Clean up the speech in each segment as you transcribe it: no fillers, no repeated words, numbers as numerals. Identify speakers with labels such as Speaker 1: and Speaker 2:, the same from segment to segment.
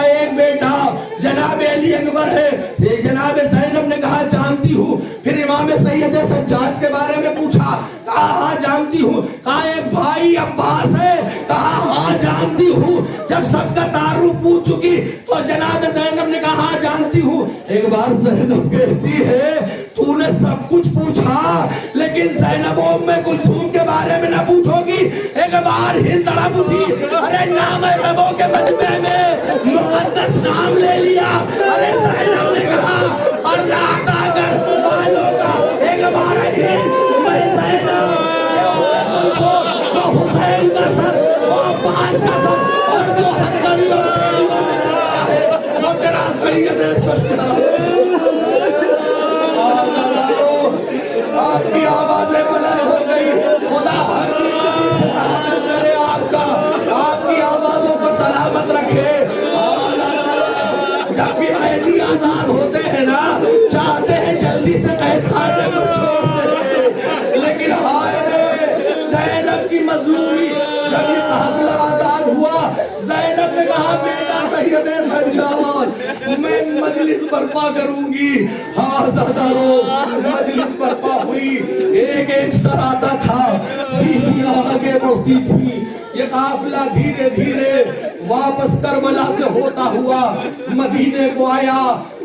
Speaker 1: ایک بیٹا جناب علی اکبر ہے. جناب زینب نے کہا جانتی ہوں. پھر امام سید سجاد کے بارے میں پوچھا, کہا ہاں جانتی ہوں. کہا ایک بھائی عباس ہے, کہا ہاں جانتی ہوں. جب سب کا تعارف پوچھ چکی تو جناب زینب نے کہا ہاں جانتی ہوں. ایک بار زینب کہتی ہے تو نے سب کچھ پوچھا لیکن زینب ام کلثوم کے بارے میں نہ پوچھو گی. ایک بار ہل تڑپ اٹھی, ارے نام ربوں کے مجمع میں مقدس نام لے لیا. ارے زینب نے کہا اور رات آ کر بالوں کا ایک بار ہل میں زینب وہ حسین کا سر وہ عباس کا سر اور جو حقیقی اور تیری وہ میرا ہے وہ تیرا سید سجاد. آپ کی آوازیں بلند ہو گئی. خدا ہر کرے آپ کی آوازوں کو سلامت رکھے. جب بھی قیدی آزاد ہوتے ہیں نا چاہتے ہیں جلدی سے قید خانے کو چھوڑ دیں, لیکن ہائے رے زینب کی مظلومی. جب یہ قافلہ آزاد ہوا زینب نے کہا بیٹا سید سجاد میں مجلس برپا کروں گی. ہاں زادارو مجلس برپا ہوئی. ایک ایک سر آتا تھا, بیویاں آگے بڑھتی تھی. یہ قافلہ دھیرے دھیرے واپس کربلا سے ہوتا ہوا مدینے کو آیا.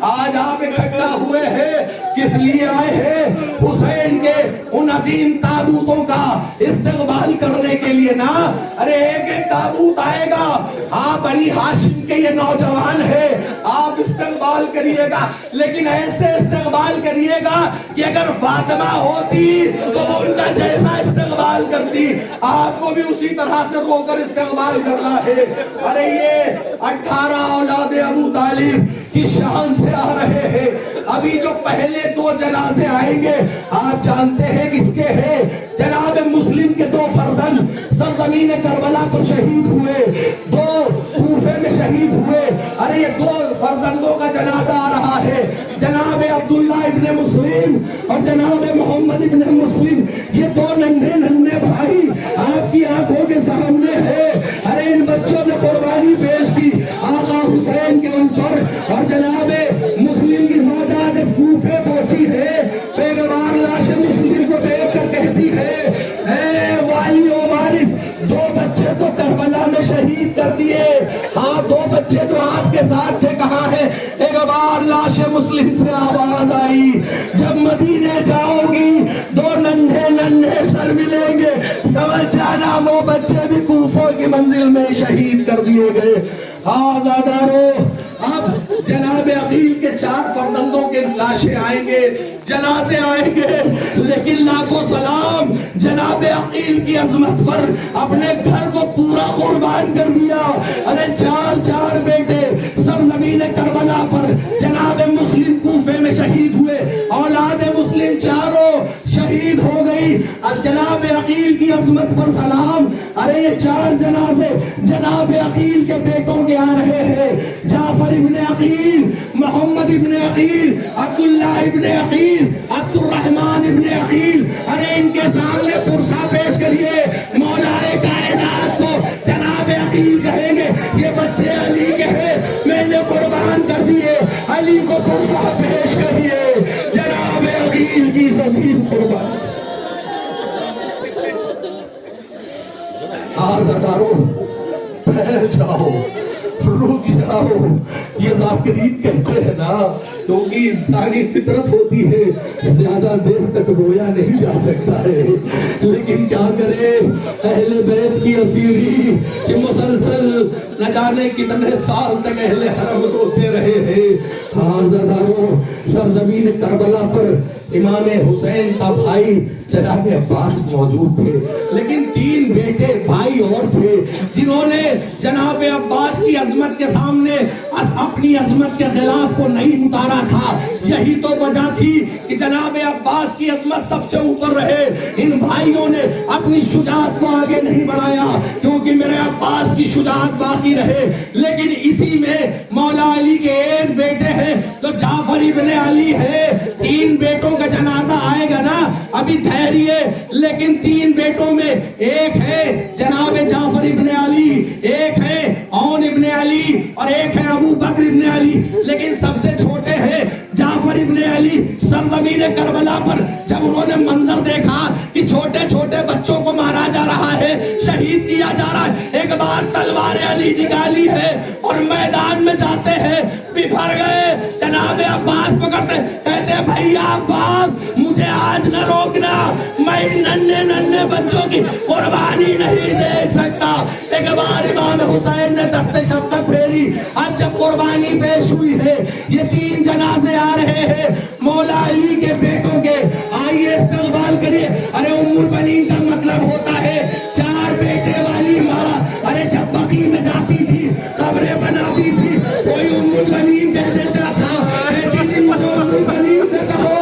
Speaker 1: آج آپ اکٹھا ہوئے ہیں کس لیے آئے ہیں؟ حسین کے ان عظیم تابوتوں کا استقبال کرنے کے لیے نا. ارے ایک ایک تابوت آئے گا, آپ بنی ہاشم کے یہ نوجوان ہیں, آپ استقبال کریے گا لیکن ایسے استقبال کریے گا کہ اگر فاطمہ ہوتی تو وہ ان کا جیسا استقبال کرتی. آپ کو بھی اسی طرح سے رو کر استقبال کرنا ہے. ارے یہ 18 اولاد ابو طالب کی شان سے آ رہے ہیں. ابھی جو پہلے 2 جنازے آئیں گے آپ جانتے ہیں کس کے ہیں؟ جناب مسلم کے 2 فرزند سرزمین کربلا پر شہید ہوئے, 2 کوفے میں شہید ہوئے. ارے یہ 2 فرزندوں کا جنازہ آ رہا ہے. جناب عبداللہ ابن مسلم اور جناب محمد ابن مسلم, یہ 2 ننھے ننھے بھائی آپ کی آنکھوں کے سامنے ہے. ارے ان بچوں نے قربانی پیش کی آقا حسین کے اوپر. اور جناب مسلم کی زوجہ جب کوفے پہنچی ہے بیگمار لاش مسلم کو دیکھ کر کہتی ہے اے والی و وارث 2 بچے تو کربلا میں شہید کر دیے, ہاں 2 بچے جو آپ کے ساتھ تھے کہاں ہیں؟ ایک بار لاش مسلم سے آواز آئی جب مدینے جاؤ گی 2 ننھے ننھے سر ملیں گے سمجھ جانا وہ بچے بھی کوفوں کی منزل میں شہید کر دیے گئے. آزادارو اب جناب عقیل کے 4 فرزندوں کے لاشیں آئیں گے, جنازے آئیں گے, لیکن لاکھوں سلام جناب عقیل کی عظمت پر اپنے گھر کو پورا قربان کر دیا. ارے 4 بیٹے سرزمین کربلا پر جناب مسلم کوفے میں شہید ہوئے, اولاد مسلم 4 شہید ہو گئی. جناب عقیل کی عظمت پر سلام. ارے یہ 4 جنازے جناب عقیل کے بیٹوں کے آ رہے ہیں, جعفر ابن عقیل, محمد ابن عقیل, عبداللہ ابن عقیل, عبد الرحمن ابن عقیل. ارے ان کے سامنے پرسہ پیش کریے. مولا کائنات کو جناب عقیل کہیں گے یہ بچے علی کے ہیں, میں نے قربان کر دیے, علی کو پرسہ پیش کریے. جناب عقیل کی زمین قربان. آزادارو ٹھہر جاؤ, رک جاؤ. یہ ذاکرین کہتے ہیں نا کیونکہ انسانی فطرت ہوتی ہے زیادہ دیر تک رویا نہیں جا سکتا ہے, لیکن کیا کرے اہل بیت کی اسیری کہ مسلسل نہ جانے کتنے سال تک اہل حرم روتے رہے ہیں. آزادارو سرزمین کربلا پر امام حسین کا بھائی جناب عباس موجود تھے, لیکن 3 بیٹے بھائی اور تھے جنہوں نے جناب عباس کی عظمت کے سامنے اپنی عظمت کے خلاف کو نہیں اتارا تھا. یہی تو وجہ تھی کہ جناب عباس کی عظمت سب سے اوپر رہے. ان بھائیوں نے اپنی شجاعت کو آگے نہیں بڑھایا کیونکہ میرے عباس کی شجاعت باقی رہے. لیکن اسی میں مولا علی کے 1 بیٹے ہیں تو جعفر ابن علی ہے. 3 بیٹوں کا جنازہ آئے گا نا, ابھی ٹھہریے. لیکن 3 بیٹوں میں ایک ہے جناب جعفر ابن علی, ایک ہے عون ابن علی, अली और एक है अबू बकर इब्ने अली, लेकिन सबसे छोटे हैं जाफर इब्ने अली। सरजमीन करबला पर जब उन्होंने मंजर देखा कि छोटे छोटे बच्चों को मारा जा रहा है, शहीद किया जा रहा है, एक बार तलवार अली निकाली है और मैदान में जाते हैं, बिफर गए। जनाब अब्बास पकड़ते, कहते भैया अब्बास मुझे आज न रोकना, मैं नन्हे नन्हे बच्चों की कुर्बानी नहीं देख सकता। एक बार इमाम हुसैन ने दस्ते शफ़क़त फेरी। अब जब कुर्बानी पेश हुई है, ये 3 जनाजे आ रहे हैं मौला अली के बेटों के, आइए इस्तकबाल करिए। अरे उम्मुल बनीन का मतलब होता है 4 बेटे वाली माँ। अरे जब बकी में जाती थी, कब्रें बनाती थी, कोई उम्मुल बनीन कह देता था, दीदी मुझे उम्मुल बनीन से कहो,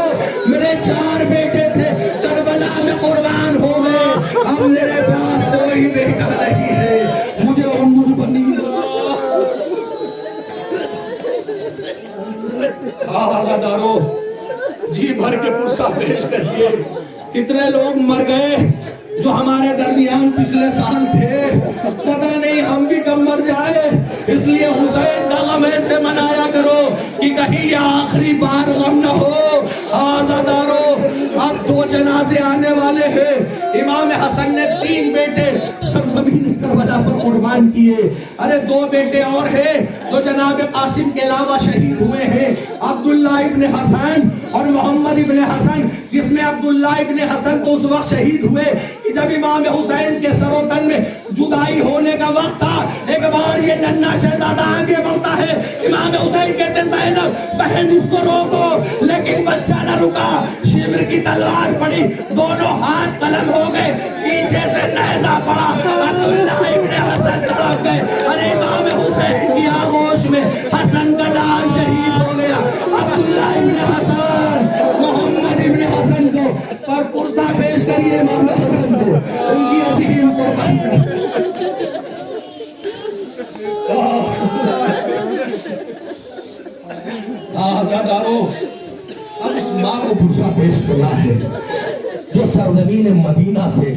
Speaker 1: मेरे 4 बेटे थे, करबला में कुर्बान हो गए, अब मेरे पास कोई बेटा नहीं है, मुझे उम्मुल बनीन आगादारो जी भर के पुरसा पेश करिए। कितने लोग मर गए जो हमारे दरमियान पिछले साल थे, पता नहीं हम भी कब मर जाए। इसलिए हुसैन का गम ऐसे मनाया करो कि कहीं ये आखिरी बार गम न हो। आज़ादारो अब 2 जनाजे आने वाले हैं। इमाम हसन ने 3 बेटे सरजमीन करबला पर कुर्बान किए। अरे 2 बेटे और हैं जो जनाब कासिम के अलावा शहीद हुए हैं, अब्दुल्ला इब्ने हसन और मोहम्मद इब्ने हसन, जिसमें अब्दुल्ला इब्ने हसन तो उस वक्त शहीद हुए कि जब इमाम हुसैन के सरोतन में जुदाई होने का वक्त था। एक बार ये नन्हा शहजादा आगे बढ़ता है, इमाम हुसैन कहते ज़ैनब बहन इसको रोको, लेकिन बच्चा न रुका। शिमर की तलवार पड़ी, दोनों हाथ कलम हो गए, पीछे से नेज़ा पड़ा, अब्दुल्ला इब्ने हसन तड़प गए। अरे इमाम हुसैन की आगोश में हसन का लाल शहीद हो गया। अब्दुल्ला इब्ने हसन, मोहम्मद इब्ने हसन को पर पुरसा पेश करिए इमाम हसन को, उनकी अजीम कुर्बानी। आज़ादारो अब इस माँ को पुरसा पेश किया है जो सरजमीन मदीना से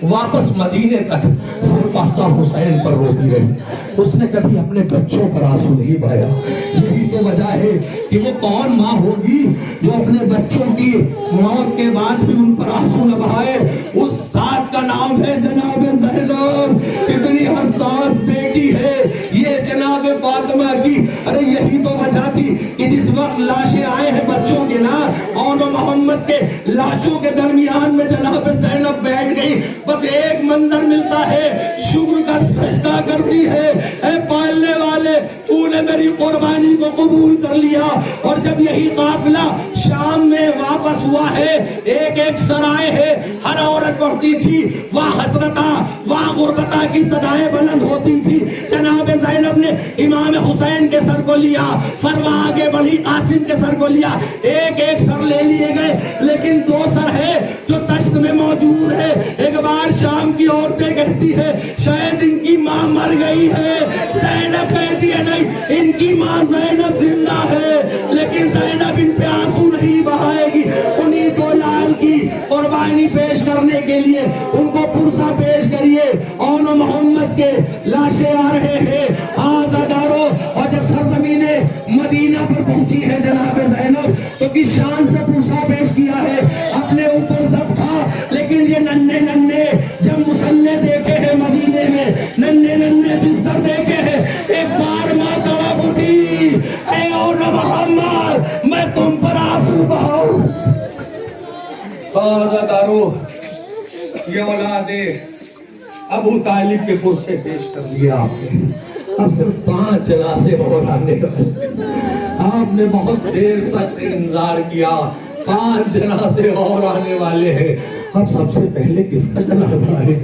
Speaker 1: वापस मदीने तक सिर्फ आका हुसैन पर रोती रही। उसने कभी अपने बच्चों पर आंसू नहीं बहाया। यही तो वजह है कि वो कौन माँ होगी जो अपने बच्चों की मौत के बाद भी उन पर आंसू न बहाए। उस साथ का नाम है जनाब ज़ैनब। कितनी हसास बेटी है ये जनाब फातिमा की। अरे यही तो वजह थी कि जिस वक्त लाशें आए हैं बच्चों के ना, और मोहम्मद के लाशों के दरमियान में जनाब ज़ैनब बैठ गई। बस एक मंजर मिलता है, शुक्र का सजदा करती है, ऐ पालने वाले तूने मेरी कुर्बानी को कबूल कर लिया। और जब यही काफिला शाम में वापस हुआ है, एक एक सराय है, हर औरत पढ़ती थी वाह हसरता वाह गुरबता की सदाएं बुलंद होती थी। जनाब ज़ैनब ने इमाम हुसैन के सर को लिया, फरवा आगे बढ़ी, कासिम के सर को लिया, एक एक सर ले लिए गए, लेकिन 2 सर है जो तश्त में मौजूद है। एक बार शाम की औरतें कहती है शायद इनकी माँ मर गई है, ज़ैनब कहती है नहीं इनकी माँ ज़ैनब जिंदा है, लेकिन ज़ैनब इन पे आंसू नहीं बहाएगी। उन्हीं 2 लाल की कुर्बानी पेश करने के लिए उनको पुरसा पेश करिए। और मोहम्मद के लाशें आ रहे हैं आज़ादारो। और जब सरजमीने मदीना पर पहुंची है जनाब ज़ैनब तो किस शान से पुरसा पेश किया है। अपने ऊपर सब था, लेकिन ये नन्हे नन्हे जब मुसल्ले देखे हैं मदीने में, नन्हे नन्हे बिस्तर देखे हैं, एक बार माँ तड़प उठी, ऐ और मोहम्मद मैं तुम पर आंसू बहाऊं। आज़ादारो ये औलादे अबू तालिब के पुरसे पेश कर दिया आपने। अब सिर्फ 5 जनाजे और आने वाले। आपने बहुत देर तक इंतजार किया, 5 जनाजे और आने वाले हैं। अब सबसे पहले किसका जनाजा है?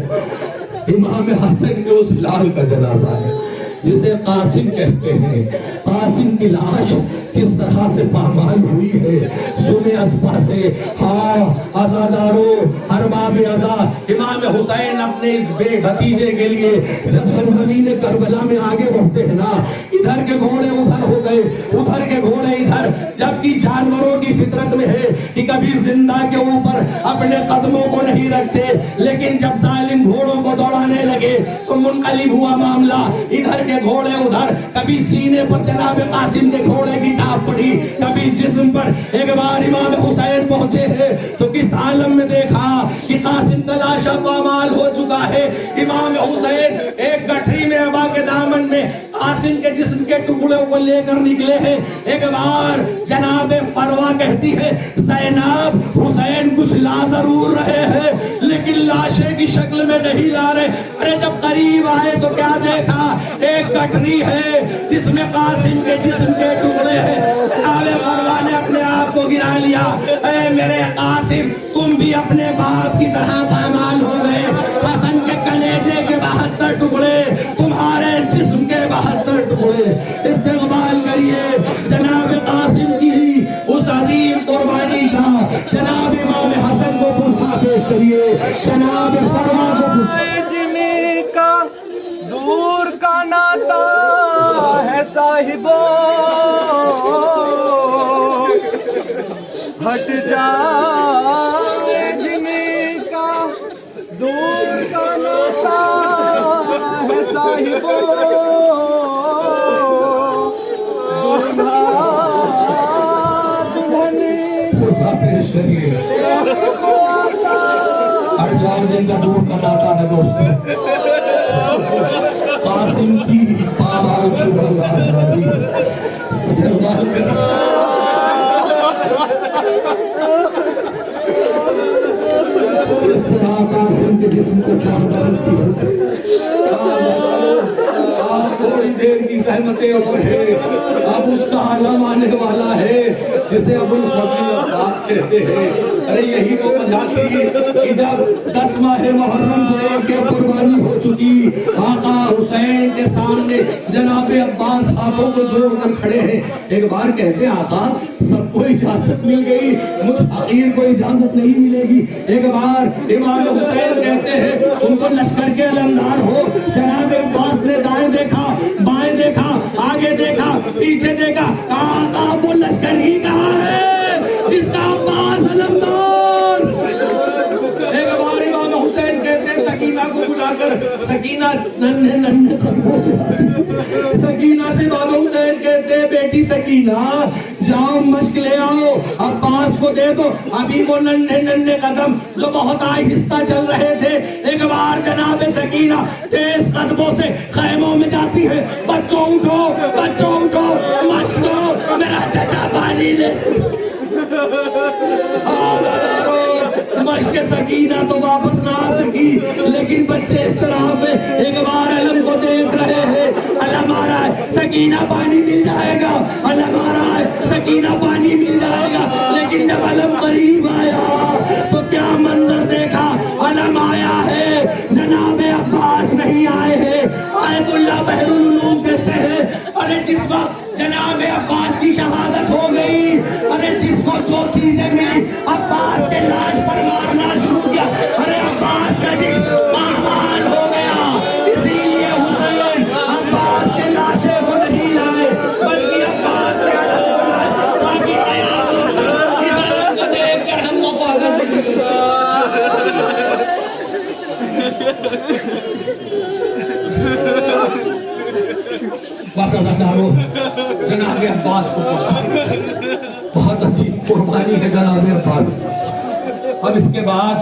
Speaker 1: इमाम हसन के उस लाल का जनाजा है जिसे कासिम कहते हैं। कासिम की लाश किस तरह से पामाल हुई है सुने अस्पा से। हाँ आज़ादारो अरबाब अज़ा, इमाम हुसैन अपने इस बेभतीजे के लिए जब सरजमीन करबला में आगे बढ़ते हैं ना, इधर के घोड़े उधर हो गए, उधर के घोड़े इधर, जबकि जानवरों की फितरत में है कि कभी जिंदा के ऊपर अपने कदमों को नहीं रखते, लेकिन जब जालिम घोड़ों को दौड़ाने लगे तो मुनकलिब हुआ मामला, इधर के घोड़े उधर, कभी सीने पर जनाब कासिम के घोड़े की टाप पड़ी, कभी जिस्म पर। एक बार इमाम हुसैन पहुंचे हैं तो किस आलम में देखा कि कासिम का लाशा पामाल हो चुका है। इमाम हुसैन एक गठरी में अबा के दामन में कासिम के जिस्म के टुकड़ों को लेकर निकले हैं। एक बार जनाब फरवा कहती है, ज़ैनब हुसैन कुछ ला जरूर रहे हैं लेकिन लाशे की शक्ल में नहीं ला रहे। अरे जब करीब आए तो क्या देखा, एक गठरी है जिसमें कासिम के जिस्म के टुकड़े हैं। जनाब फरवा ने अपने आप को गिरा लिया, ऐ मेरे कासिम तुम भी अपने बाप की तरह पामाल हो गए। हसन के कलेजे के 72 टुकड़े, तुम्हारे जिस्म के 72 टुकड़े। इस्तेमाल करिए जनाब कासिम की उस अजीम कुर्बानी का। जनाब इमाम हसन को पुरसा पेश करिए, जनाब फरमा को।
Speaker 2: जिमी का दूर का नाता है साहिबो, हट जाए जिमी का दूर का नाता है साहिबो, दूल्हा दुल्हन
Speaker 1: पुरसा पेश करिए। 8 दिन का दूर का नाता है दोस्तों, कासिम की पामाल कासिम के जिस्म को थोड़ी देर की सहमतें और है, अब उसका आलम आने वाला है जिसे अबुल फजल अब्बास कहते हैं। अरे यही तो वजह थी कि जब 10 माह मुहर्रम के कुर्बानी हो चुकी, आका हुसैन के सामने जनाब अब्बास हाथों को जोड़कर खड़े हैं। एक बार कहते हैं, आका सबको इजाजत मिल गई, मुझ फकीर को इजाजत नहीं मिलेगी। एक बार इमाम हुसैन कहते हैं, तुमको लश्कर के अलमदार हो। जनाब अब्बास ने दाएं देखा, बाएं देखा, आगे देखा, पीछे देखा, आका वो लश्कर ही कहाँ है जिसका अब्बास अलमदार। एक बार इमाम हुसैन कहते हैं, सकीना को बुलाकर, सकीना नन्हे नन्हे कदमों से, सकीना से इमाम हुसैन कहते हैं, बेटी सकीना जाओ मश्क ले आओ, अब्बास को दे दो। अभी वो नन्हे नन्हे कदम जो बहुत आहिस्ता चल रहे थे, एक बार जनाब सकीना तेज कदमों से खैमों में जाती है। बच्चों उठो, बच्चों उठो, मश्क दो, मेरा चचा पानी ले। मश्क सकीना तो वापस ना आ सकी, लेकिन बच्चे इस तरह में एक बार अलम को देख रहे हैं। अलम आ रहा है, सकीना पानी मिल जाएगा, अलम आ रहा है, सकीना पानी मिल जाएगा। लेकिन जब अलम करीब आया तो क्या मंजर देखा, अलम आया है, जनाब अब्बास नहीं आए हैं। आयतुल्लाह बहरुल उलूम कहते हैं, अरे जिस वक्त जनाब अब्बास की शहादत हो गई, अरे जिसको जो चीजें मिली अब्बास के लाश पर मारना शुरू किया। अरे अब्बास का जिस्म पामाल हो गया, इसीलिए हुसैन अब्बास के लाशे को नहीं लाए, बल्कि अब्बास के अलम को लाए, ताकि कयामत इस अलम को देखकर हम मुखालफत बस अदाकारों, जनाब अब्बास को बहुत अच्छी कुर्बानी है जनाब अब्बास। अब इसके बाद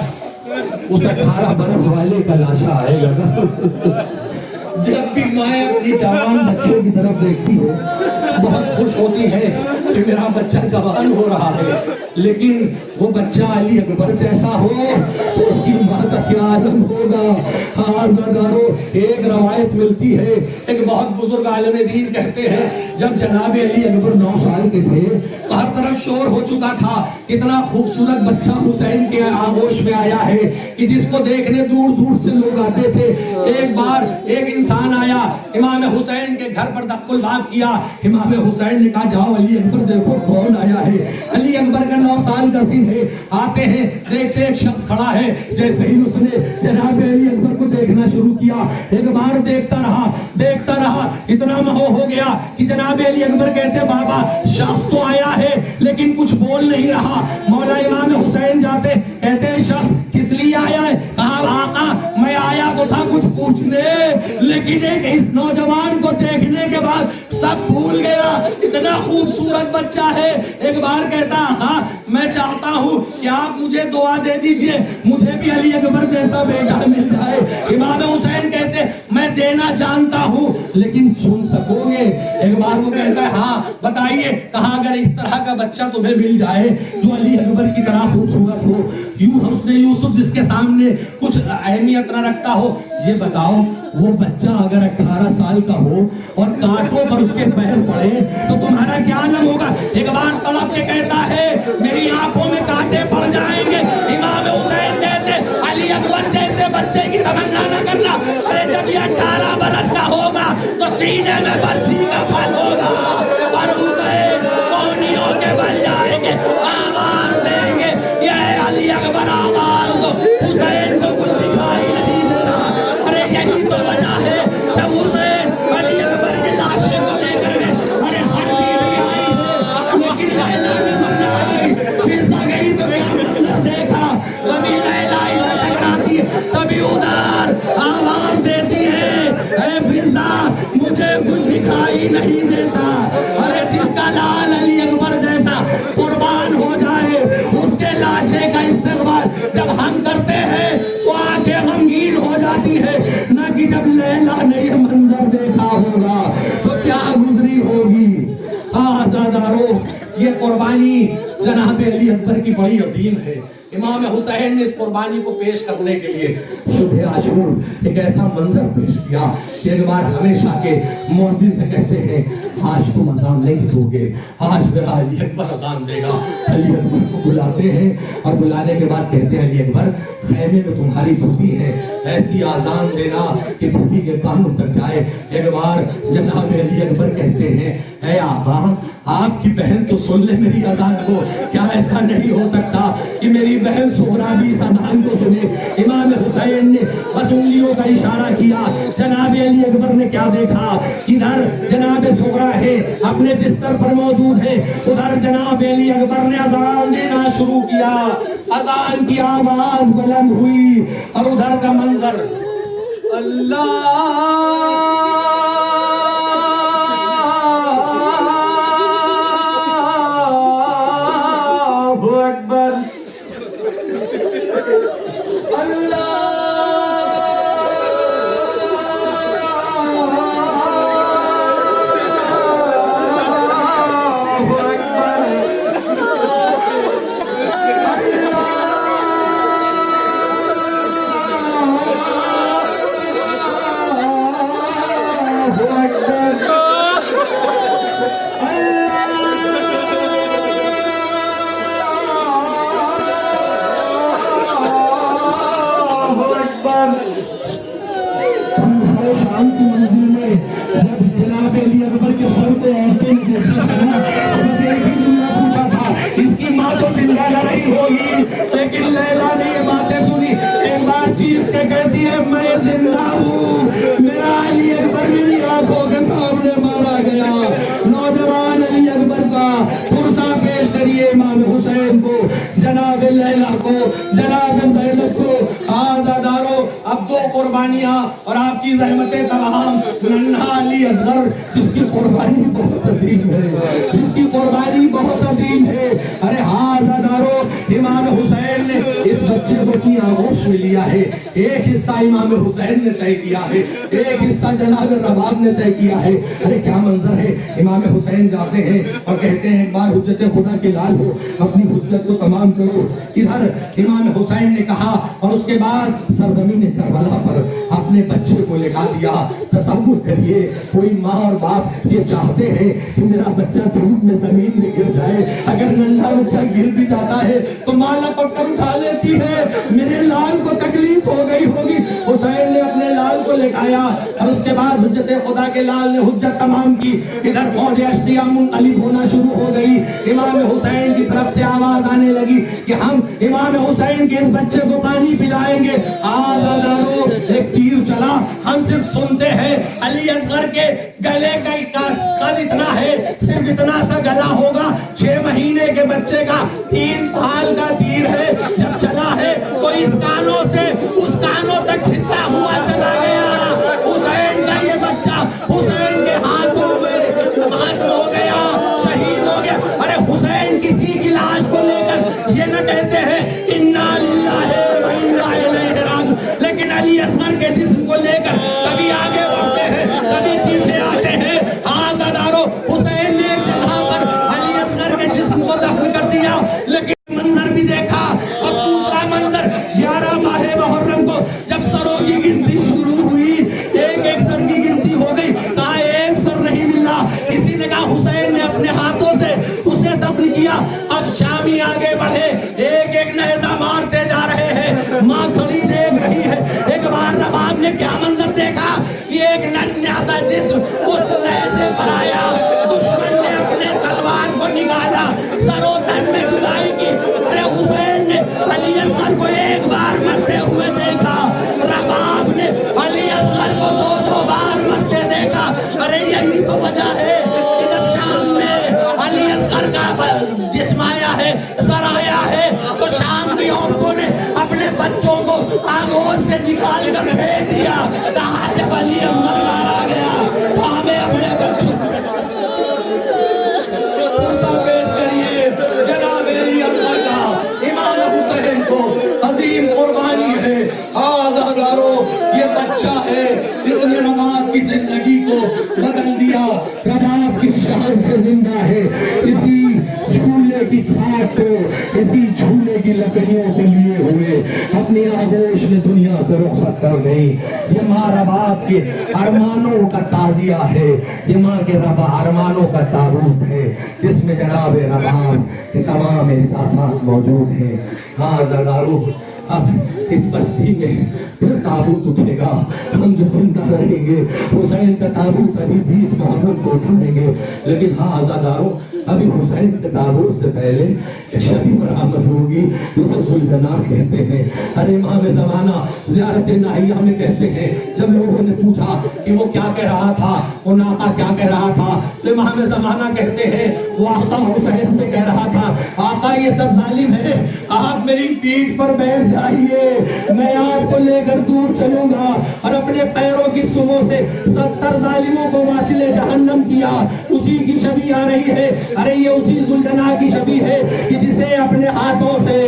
Speaker 1: उस 18 बरस वाले का लाशा आएगा ना। जब भी माए अपनी जवान बच्चे की तरफ देखती है बहुत खुश होती है कि मेरा बच्चा जवान हो रहा है, लेकिन वो बच्चा अली अकबर जैसा हो तो उसकी माँ का क्या आलम होगा। हाँ ज़रदारो, एक रवायत मिलती है, एक बहुत बुजुर्ग आलिम दीन कहते हैं, जब जनाब अली अकबर 9 साल के थे तो हर तरफ शोर हो चुका था, कितना खूबसूरत बच्चा हुसैन के आगोश में आया है कि जिसको देखने दूर दूर से लोग आते थे। एक बार एक इंसान आया, इमाम हुसैन के घर पर दस्तुल बाब किया। इमाम हुसैन ने कहा, जाओ अली अकबर देखो कौन आया है। अली अकबर का 9 साल का सीन है, आते हैं, देखते एक शख्स खड़ा है। जैसे ही उसने जनाब अली अकबर को देखना शुरू किया, एक बार देखता रहा, इतना मोह हो गया कि जनाब अली अकबर कहते, बाबा शख्स तो आया है लेकिन कुछ बोल नहीं रहा। मौला इमाम हुसैन जाते, कहते शख्स किस लिए आया है? कहा, आका मैं मैं आया तो था कुछ पूछने, लेकिन एक इस नौजवान को देखने के बाद सब भूल गया। इतना खूबसूरत बच्चा है। एक बार कहता हाँ मैं चाहता हूँ कि आप मुझे दुआ दे दीजिए, मुझे भी अली अकबर जैसा बेटा मिल जाए। इमाम हुसैन कहते मैं देना जानता हूँ, लेकिन सुन सकोगे? एक बार वो कहता है हाँ बताइए। कहा अगर इस तरह का बच्चा तुम्हें मिल जाए जो अली अकबर की तरह खूबसूरत हो, यूं उसने यूसुफ जिसके सामने कुछ अहमियत न रखता हो, ये बताओ वो बच्चा अगर 18 साल का हो और कांटों पर उसके पैर पड़े तो तुम्हारा क्या आलम होगा? एक बार तड़प के कहता है मेरी आंखों में कांटे पड़ जाएंगे। इमाम हुसैन कहते अली अकबर जैसे बच्चे की तमन्ना न करना। अरे जब ये 18 बरस का होगा तो सीने में बर्छी का फल होगा और हुसैन कौनियों के बन जाएंगे, आवाज देंगे ये अली अकबर आवाज दो। हुसैन को कुछ दिखाई नहीं दे रहा। अरे यही तो वजह है जब हुसैन अली अकबर की लाशें को लेकर गए। अरे हर बीवी आई है लेकिन लैला ने समझाई, फिजा गई तो क्या मंजर देखा। कभी लैला इधर टकराती है, कभी उधर आवाज देती है ऐ फिजा मुझे कुछ दिखाई नहीं देता। अरे जिसका लाल अली अकबर जैसा कुर्बान हो जाए उसके लाशे का इस्तेमाल जब हम करते हैं तो आंखें गमगीन हो जाती है, न कि जब लैला ने ये मंजर देखा होगा तो क्या गुजरी होगी। आज़ादारों, ये कुर्बानी जनाब अली अकबर की बड़ी अजीम है। इमाम हुसैन ने इस कुर्बानी को पेश करने के लिए सुबह आशूर एक ऐसा मंजर पेश किया कि एक बार हमेशा के मौज़िन से कहते हैं आज तुम अज़ान नहीं दोगे, आज मेरा अली अकबर अज़ान देगा। अली अकबर को बुलाते हैं और बुलाने के बाद कहते हैं अली अकबर खैमे में तुम्हारी बीवी है, ऐसी आज़ान देना कि बीवी के कानों तक जाए। एक बार जनाब अली अकबर कहते हैं ऐ आका आपकी बहन तो सुन ले मेरी अज़ान को, क्या ऐसा नहीं हो सकता कि मेरी बहन सुगरा भी इस अज़ान को सुने। इमाम हुसैन ने बस उंगलियों का इशारा किया। जनाब अली अकबर ने क्या देखा, इधर जनाब सुगरा है अपने बिस्तर पर मौजूद है, उधर जनाब अली अकबर ने अज़ान देना शुरू किया। अज़ान की आवाज बुलंद हुई और उधर का मंजर शाम की मंजिल में जब जनाब अली अकबर के सर को औरतों ने देखा था तो बस एक ही जुमला पूछा था इसकी माँ तो जिंदा न रही होगी, लेकिन लैला ने ये बातें सुनी। एक बार चीख के कहती है मैं जिंदा हूँ, मेरा अली अकबर मेरी आंखों के सामने मारा गया। नौजवान अली अकबर का पुरसा पेश करिए इमाम हुसैन को, जनाब लैला को, जनाब ज़ैनब को। आज़ादारों, अब दो कुर्बानियां और आपकी ज़हमतें तमाम। नन्हा अली असगर जिसकी कुर्बानी बहुत अजीम है, जिसकी कुर्बानी बहुत अजीम है। अरे हाँ आज़ादारों, इमाम हुसैन ने इस बच्चे को अपनी आगोश में लिया है। एक हिस्सा इमाम हुसैन ने तय किया है, एक हिस्सा जनाब रबाब ने तय किया है। अरे क्या मंजर है। इमाम हुसैन जाते हैं और कहते हैं एक बार हुज्जत खुदा के लाल हो, अपनी हुज्जत को तमाम करो। इधर इमाम हुसैन ने कहा और उसके बाद सरजमीन करबला पर अपने बच्चे को लेगा दिया। तसव्वुर करिए, कोई माँ और बाप ये चाहते हैं कि मेरा बच्चा धूप में जमीन में गिर जाए। अगर नन्हा बच्चा गिर भी जाता है तो माँ लपक कर उठा लेती है। मेरे लाल को तकलीफ हो गई होगी। हुसैन ने अपने लाल को लेगाया और उसके बाद हुज्जत खुदा के लाल ने हुज्जत तमाम की। इधर फौज अश्तिया मुनक़लिब होना शुरू हो गई। इमाम हुसैन की तरफ से आवाज आने लगी कि हम इमाम हुसैन के इस बच्चे को पानी पिलाएंगे। आज़ादारों, एक तीर चला, हम सिर्फ सुनते हैं। अली असगर के गले का कद इतना है, सिर्फ इतना सा गला होगा। 6 महीने के बच्चे का 3 फाल का तीर है। जब चला है तो इस कानों से उस कानों तक छिद्दा یہ نہ کہتے ہیں انا للہ و انا الیہ راجعون، لیکن علی اصغر کے جسم کو لے کر کبھی آگے بڑھتے ہیں کبھی پیچھے آتے ہیں۔ آزادارو، حسین نے ایک جگہ پر علی اصغر کے جسم کو دفن کر دیا، لیکن منظر بھی دیکھا۔ اور دوسرا منظر 11 ماہ محرم کو جب سروں کی گنتی شروع ہوئی، ایک ایک سر کی گنتی ہو گئی، کہا ایک سر نہیں ملا۔ کسی نے کہا حسین نے اپنے ہاتھوں سے اسے دفن کیا۔ اب شامی آگے بڑھے، ایک ایک نیزہ مارتے جا رہے ہیں، ماں کھڑی دیکھ رہی ہے۔ ایک بار رباب نے کیا منظر دیکھا کہ ایک ننھا سا جسم اس نیزے پر آیا، دشمن نے اپنے تلوار کو نکالا، سر و تن میں جدائی کی۔ ارے حسین نے علی اصغر کو ایک بار مرتے ہوئے دیکھا، رباب نے علی اصغر کو 2 بار مرتے دیکھا۔ ارے یہی تو وجہ ہے کہ جب شام میں علی اصغر کا جسم آیا ہے، سر آیا ہے، تو شام کی عورتوں نے اپنے بچوں کو آگوش سے نکال کر پھینک دیا۔ کہا جب علی اصغر مارا گیا تو ہمیں اپنے بچوں پیش کریے۔ جناب علی اصغر کا امام حسین کو عظیم قربانی ہے۔ آزادارو، یہ بچہ ہے جس نے رباب کی زندگی کو بدل دیا، رباب کی شان سے زندہ ہے۔ اسی جھولے کی کھاٹ کو، اسی جھولے کی لکڑیوں کو لیے ہوئے اپنی آغوش میں دنیا سے رخصت کر گئی۔ یہ ماں رباب کے ارمانوں کا تعزیہ ہے، یہ ماں کے ارمانوں کا تابوت ہے، جس میں جناب رباب کے تمام احساسات موجود ہیں۔ ہاں زردارو، اب اس بستی میں پھر تابوت اٹھے گا، ہم جو زندہ رہیں گے حسین کا تابوت ابھی 20 محرم کو اٹھائیں گے۔ لیکن ہاں آزادارو، ابھی حسین کے تابوت سے پہلے ایک شبی برآمد ہوگی جسے ذوالجناح کہتے ہیں۔ ارے امام زمانہ زیارت ناہیہ میں کہتے ہیں، جب لوگوں نے پوچھا کہ وہ کیا کہہ رہا تھا، وہ ناقہ کیا کہہ رہا تھا، تو امام زمانہ کہتے ہیں وہ آقا حسین سے کہہ رہا تھا، آقا یہ سب ظالم ہے، آپ میری پیٹھ پر بیٹھ جائیے، میں آپ کو لے کر دور چلوں گا۔ اور اپنے پیروں کی سموں سے 70 ظالموں کو واصل جہنم کیا۔ اسی کی شبی آ رہی ہے۔ ارے یہ اسی ذوالجناح کی شبی ہے کہ جسے اپنے ہاتھوں سے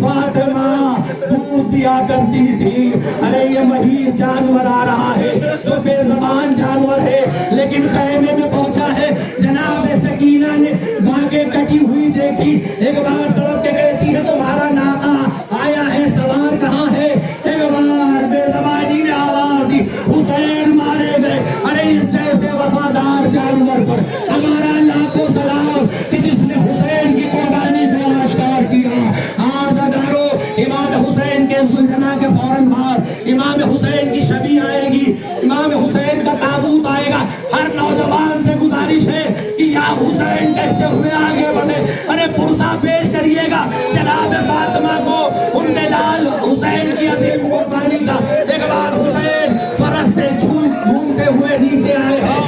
Speaker 1: فاطمہ دودھ دیا کرتی تھی۔ ارے یہ وہی جانور آ رہا ہے جو بے زبان جانور ہے، لیکن خیمے میں پہنچا ہے۔ جناب سکینہ نے گاگے کٹی ہوئی دیکھی، ایک بار تڑپ کے کہتی ہے تمہارا ناقہ آیا ہے، سوار کہاں ہے؟ ایک بار بے زبانی نے آواز دی، حسین مارے گئے۔ ارے اس جیسے وفادار جانور پر ہمارا لاکھوں سلام کہ جس نے حسین کی قربانی کو آشکار کیا۔ آزادارو، امام حسین کے ذوالجناح کے فوراً بعد امام حسین کی شبی آئے گی، امام حسین کا تابوت آئے گا۔ ہر نوجوان سے گزارش ہے کہ یا حسین کہتے ہوئے آگے بڑھے۔ ارے پرسہ پیش کریے گا جناب فاطمہ کو، ان کے لال حسین کی عظیم قربانی کا۔ ایک بار حسین فرس سے جھومتے ہوئے نیچے آئے ہیں۔